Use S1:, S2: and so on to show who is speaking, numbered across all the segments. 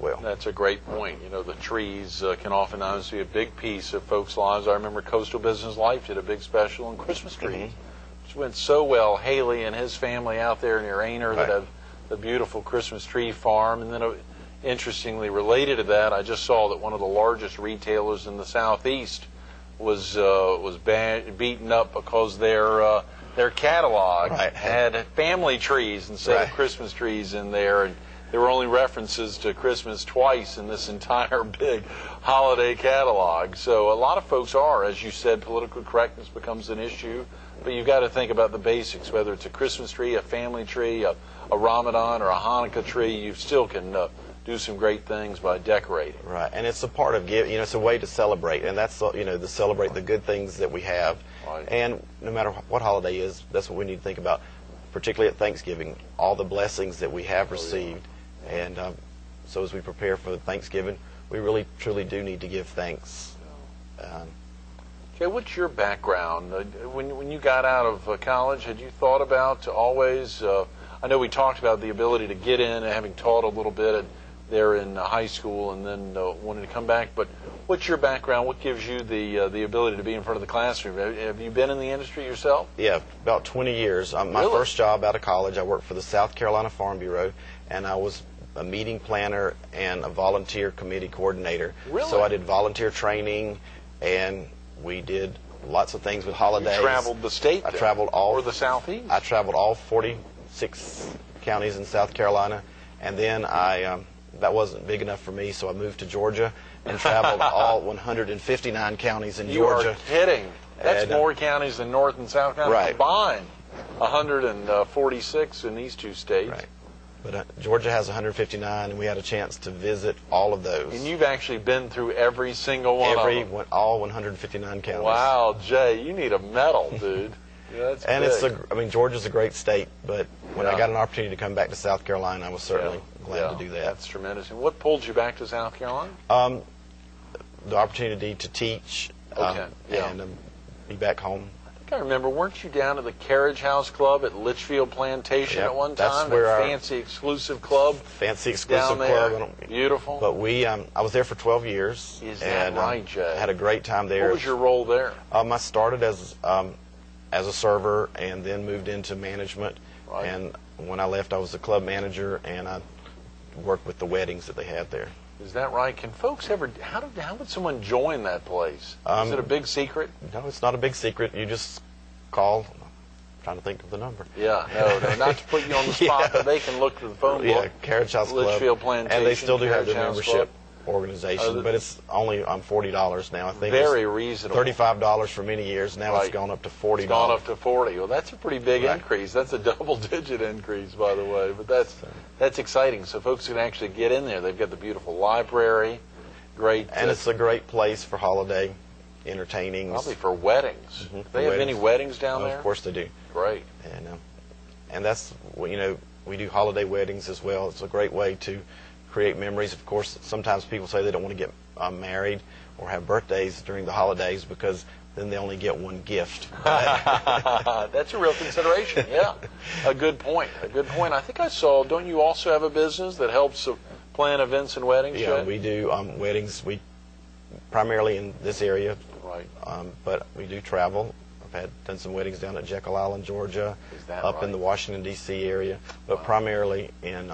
S1: well.
S2: That's a great point. You know, the trees can oftentimes be a big piece of folks' lives. I remember Coastal Business Life did a big special on Christmas trees, which went so well. Haley and his family out there near Ainer that have the beautiful Christmas tree farm. And then, interestingly related to that, I just saw that one of the largest retailers in the Southeast was beaten up because their catalog had family trees instead of Christmas trees in there, and there were only references to Christmas twice in this entire big holiday catalog. So a lot of folks are, as you said, political correctness becomes an issue, but you've got to think about the basics, whether it's a Christmas tree, a family tree, a Ramadan, or a Hanukkah tree. You still can do some great things by decorating.
S1: Right, and it's a part of giving. You know, it's a way to celebrate, and that's, you know, to celebrate the good things that we have. Right. And no matter what holiday is, that's what we need to think about, particularly at Thanksgiving, all the blessings that we have received. And so as we prepare for Thanksgiving, we really, truly do need to give thanks.
S2: Okay, what's your background? When you got out of college, had you thought about always, I know we talked about the ability to get in, having taught a little bit there in high school and then wanted to come back, but what's your background? What gives you the ability to be in front of the classroom? Have you been in the industry yourself?
S1: Yeah, about 20 years. My first job out of college, I worked for the South Carolina Farm Bureau, and I was a meeting planner and a volunteer committee coordinator.
S2: Really?
S1: So I did volunteer training, and we did lots of things with holidays.
S2: You traveled the state?
S1: I traveled all,
S2: or the Southeast?
S1: I traveled all 46 counties in South Carolina, and then that wasn't big enough for me, so I moved to Georgia and traveled all 159 counties in Georgia.
S2: You are kidding. That's more counties than North and South Carolina combined. 146 in these two states.
S1: Right. But Georgia has 159, and we had a chance to visit all of those.
S2: And you've actually been through every single one of them.
S1: All 159 counties.
S2: Wow, Jay, you need a medal, dude. Yeah, that's big.
S1: I mean, Georgia's a great state, but when I got an opportunity to come back to South Carolina, I was certainly glad to do that.
S2: That's tremendous. And what pulled you back to South Carolina?
S1: The opportunity to teach and be back home.
S2: I think I remember, weren't you down at the Carriage House Club at Litchfield Plantation at one time?
S1: That's where
S2: fancy exclusive club.
S1: Fancy exclusive club.
S2: Beautiful.
S1: But I was there for 12 years.
S2: Is that right, Jay?
S1: Had a great time there.
S2: What was your role there?
S1: I started as a server and then moved into management. Right. And when I left, I was the club manager, and I worked with the weddings that they had there.
S2: Is that right? Can folks ever, how would someone join that place? Is it a big secret?
S1: No, it's not a big secret. You just call. I'm trying to think of the number.
S2: Yeah, no, not to put you on the spot, but they can look through the phone book.
S1: Yeah, Carriage House Club.
S2: Litchfield Plantation.
S1: And they still do have
S2: their
S1: their membership organization, but it's only $40 now. I think
S2: very reasonable.
S1: $35 for many years. Now it's gone up to $40.
S2: It's gone up to $40. Well, that's a pretty big increase. That's a double-digit increase, by the way. But that's exciting. So folks can actually get in there. They've got the beautiful library, great,
S1: and it's a great place for holiday entertaining.
S2: Probably for weddings. Do they have any weddings down there?
S1: Of course they do.
S2: Great.
S1: And that's, you know, we do holiday weddings as well. It's a great way to create memories. Of course, sometimes people say they don't want to get married or have birthdays during the holidays because then they only get one gift.
S2: That's a real consideration, yeah. A good point. A good point. I think I saw, don't you also have a business that helps plan events and weddings?
S1: Yeah, we do weddings. We primarily in this area,
S2: right?
S1: But we do travel. I've done some weddings down at Jekyll Island, Georgia, up in the Washington, D.C. area, but primarily in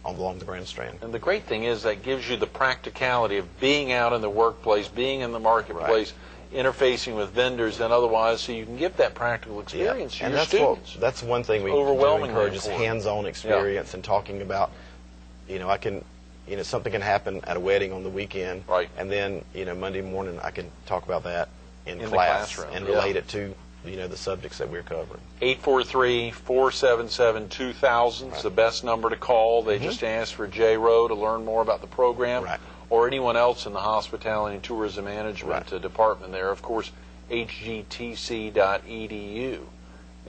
S1: along the Grand Strand.
S2: And the great thing is that gives you the practicality of being out in the workplace, being in the marketplace, interfacing with vendors and otherwise, so you can give that practical experience to your students.
S1: That's one thing we do encourage is hands-on experience and talking about, you know, something can happen at a wedding on the weekend, and then, you know, Monday morning I can talk about that in class and relate it to, you know, the subjects that we're covering.
S2: 843-477-2000 is the best number to call. They just ask for Jay Rowe to learn more about the program, or anyone else in the Hospitality and Tourism Management department there. Of course, hgtc.edu,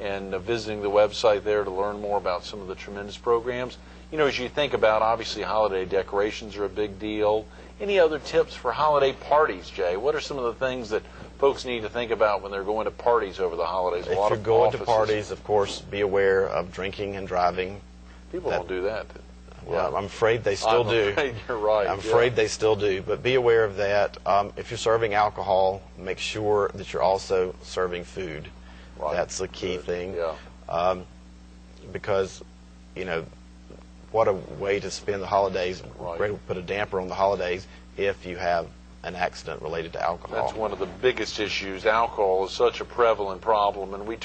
S2: and visiting the website there to learn more about some of the tremendous programs. You know, as you think about, obviously, holiday decorations are a big deal. Any other tips for holiday parties, Jay? What are some of the things that folks need to think about when they're going to parties over the holidays?
S1: If you're going to parties, of course, be aware of drinking and driving.
S2: People don't do that.
S1: Well, I'm afraid they still do.
S2: I'm afraid you're right.
S1: I'm afraid they still do. But be aware of that. If you're serving alcohol, make sure that you're also serving food.
S2: Right.
S1: That's the key thing.
S2: Yeah.
S1: Because, what a way to spend the holidays.
S2: Right.
S1: Way to put a damper on the holidays if you have an accident related to alcohol.
S2: That's one of the biggest issues. Alcohol is such a prevalent problem, and we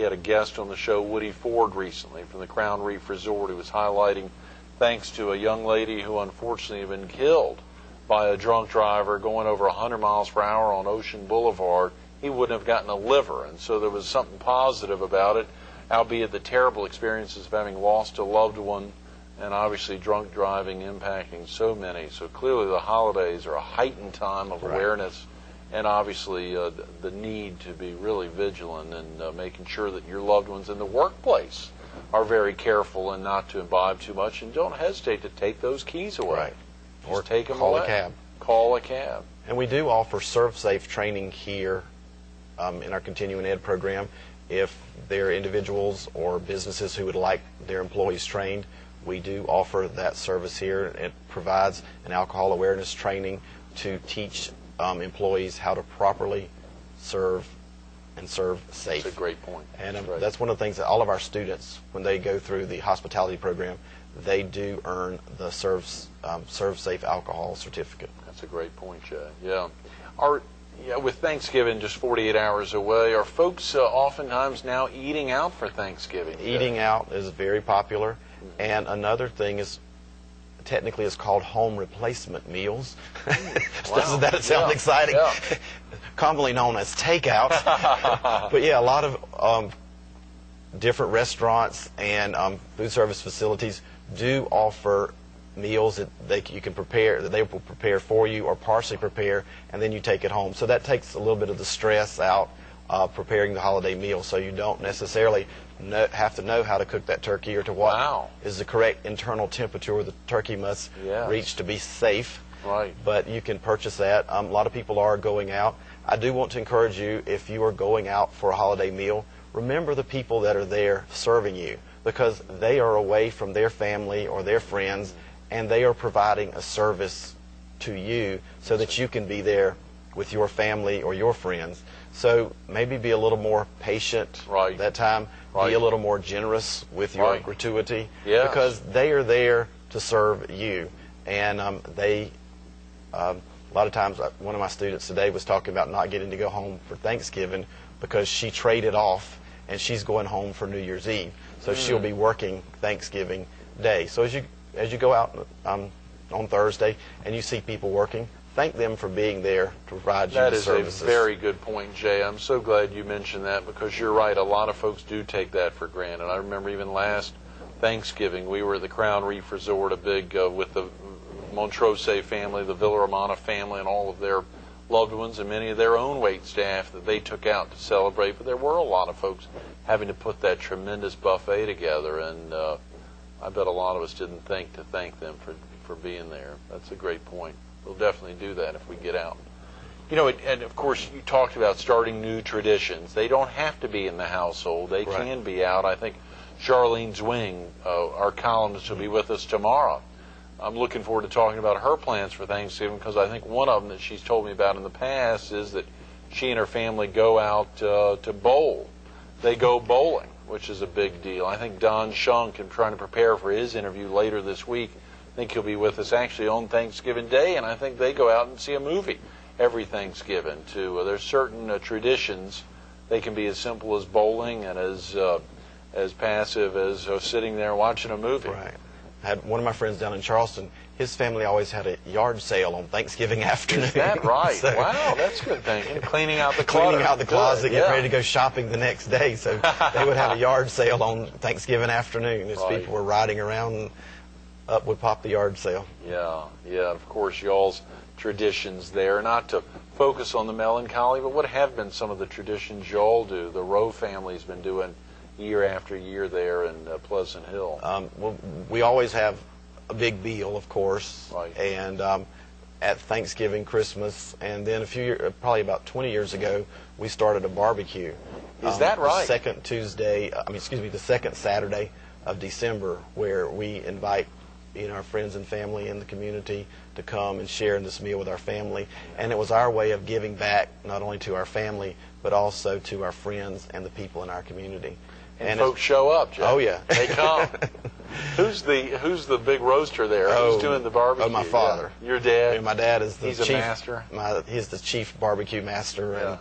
S2: had a guest on the show, Woody Ford, recently from the Crown Reef Resort, who was highlighting, thanks to a young lady who unfortunately had been killed by a drunk driver going over 100 miles per hour on Ocean Boulevard, he wouldn't have gotten a liver. And so there was something positive about it, albeit the terrible experiences of having lost a loved one, and obviously drunk driving impacting so many. So clearly the holidays are a heightened time of awareness, and obviously the need to be really vigilant and making sure that your loved ones in the workplace are very careful and not to imbibe too much, and don't hesitate to take those keys away.
S1: Right.
S2: Just
S1: Or
S2: take them
S1: call
S2: away.
S1: a cab.
S2: Call a cab.
S1: And we do offer serve-safe training here in our continuing ed program. If there are individuals or businesses who would like their employees trained, we do offer that service here. It provides an alcohol awareness training to teach employees how to properly serve and serve safe.
S2: That's a great point.
S1: And
S2: That's right.
S1: that's one of the things that all of our students, when they go through the hospitality program, they do earn the Serve Safe Alcohol certificate.
S2: That's a great point, Jay. Yeah. With Thanksgiving just 48 hours away, are folks oftentimes now eating out for Thanksgiving?
S1: Eating out is very popular. And another thing is, technically, it's called home replacement meals.
S2: Wow.
S1: Doesn't that sound exciting?
S2: Yeah.
S1: Commonly known as takeout. But yeah, a lot of different restaurants and food service facilities do offer meals that you can prepare, that they will prepare for you or partially prepare, and then you take it home. So that takes a little bit of the stress out preparing the holiday meal, so you don't necessarily have to know how to cook that turkey or to what is the correct internal temperature the turkey must reach to be safe.
S2: Right.
S1: But you can purchase that. A lot of people are going out. I do want to encourage you, if you are going out for a holiday meal, remember the people that are there serving you, because they are away from their family or their friends, and they are providing a service to you so that you can be there with your family or your friends. So maybe be a little more patient that time. Be a little more generous with your gratuity, because they are there to serve you. And a lot of times, one of my students today was talking about not getting to go home for Thanksgiving because she traded off and she's going home for New Year's Eve. So she'll be working Thanksgiving Day. So as you go out on Thursday and you see people working, thank them for being there to provide you the services.
S2: That is a very good point, Jay. I'm so glad you mentioned that, because you're right. A lot of folks do take that for granted. I remember even last Thanksgiving, we were at the Crown Reef Resort, with the Montrose family, the Villaramana family, and all of their loved ones, and many of their own wait staff that they took out to celebrate. But there were a lot of folks having to put that tremendous buffet together, and I bet a lot of us didn't think to thank them for being there. That's a great point. We'll definitely do that if we get out. And of course, you talked about starting new traditions. They don't have to be in the household. They can be out. I think Charlene Zwing, our columnist, will be with us tomorrow. I'm looking forward to talking about her plans for Thanksgiving, because I think one of them that she's told me about in the past is that she and her family go out to bowl. They go bowling, which is a big deal. I think Don Shunk, I'm trying to prepare for his interview later this week. I think he'll be with us actually on Thanksgiving Day, and I think they go out and see a movie every Thanksgiving too. There's certain traditions. They can be as simple as bowling and as passive as sitting there watching a movie.
S1: Right. I had one of my friends down in Charleston. His family always had a yard sale on Thanksgiving afternoon.
S2: Is that right?
S1: So,
S2: wow, that's good thinking. Cleaning out the
S1: closet, get ready to go shopping the next day. So they would have a yard sale on Thanksgiving afternoon as people were riding around, and up would pop the yard sale.
S2: Yeah. Of course, y'all's traditions there. Not to focus on the melancholy, but what have been some of the traditions y'all do? The Rowe family's been doing year after year there in Pleasant Hill.
S1: Well, we always have a big meal, of course, and at Thanksgiving, Christmas, and then probably about 20 years ago, we started a barbecue.
S2: Is that right?
S1: The second Saturday of December, where we invite our friends and family in the community to come and share in this meal with our family. And it was our way of giving back not only to our family, but also to our friends and the people in our community.
S2: And folks show up, Jay.
S1: Oh, yeah.
S2: They come. Who's the big roaster there?
S1: Oh,
S2: Who's doing the barbecue?
S1: Oh, my father.
S2: Yeah. Your dad?
S1: Yeah, my dad is the
S2: He's
S1: chief.
S2: a master?
S1: He's the chief barbecue master.
S2: Yeah.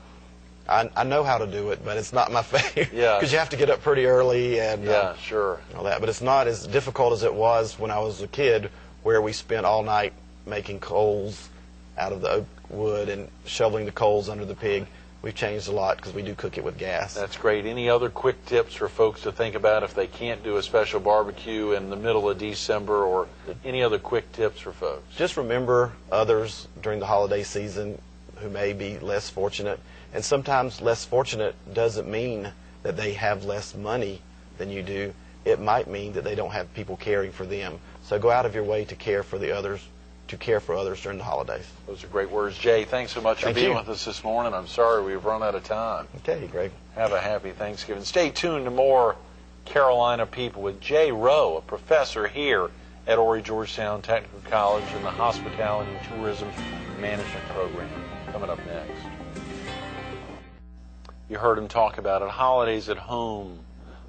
S1: And I know how to do it, but it's not my favorite.
S2: Yeah.
S1: Because you have to get up pretty early and
S2: yeah, sure.
S1: all that. But it's not as difficult as it was when I was a kid, where we spent all night making coals out of the oak wood and shoveling the coals under the pig. We've changed a lot because we do cook it with gas.
S2: That's great. Any other quick tips for folks to think about if they can't do a special barbecue in the middle of December, or any other quick tips for folks?
S1: Just remember others during the holiday season who may be less fortunate. And sometimes less fortunate doesn't mean that they have less money than you do. It might mean that they don't have people caring for them. So go out of your way to care for the others, to care for others during the holidays.
S2: Those are great words. Jay, thanks so much for being with us this morning. I'm sorry we've run out of time.
S1: Okay, Greg.
S2: Have a happy Thanksgiving. Stay tuned to more Carolina People with Jay Rowe, a professor here at Horry-Georgetown Technical College in the Hospitality and Tourism Management Program. Coming up next. You heard him talk about it. Holidays at home,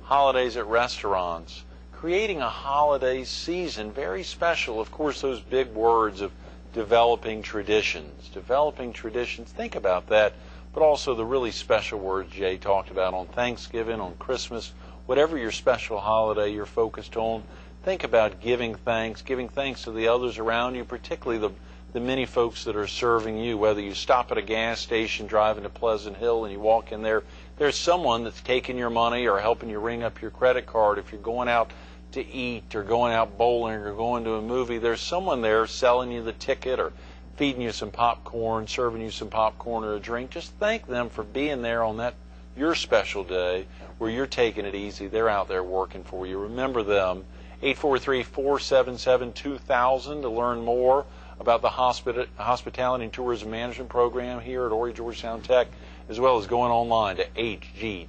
S2: holidays at restaurants, creating a holiday season, very special. Of course, those big words of developing traditions. Developing traditions, think about that, but also the really special words Jay talked about on Thanksgiving, on Christmas, whatever your special holiday you're focused on, think about giving thanks to the others around you, particularly the many folks that are serving you. Whether you stop at a gas station driving to Pleasant Hill and you walk in there, there's someone that's taking your money or helping you ring up your credit card. If you're going out to eat or going out bowling or going to a movie, there's someone there selling you the ticket or feeding you some popcorn, serving you some popcorn or a drink. Just thank them for being there on that your special day where you're taking it easy. They're out there working for you. Remember them. 843-477-2000 to learn more about the Hospitality and Tourism Management Program here at Horry-Georgetown Tech, as well as going online to hgtc.edu.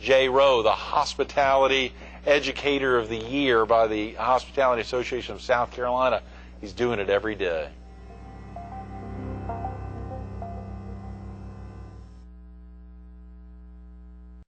S2: Jay Rowe, the Hospitality Educator of the Year by the Hospitality Association of South Carolina. He's doing it every day.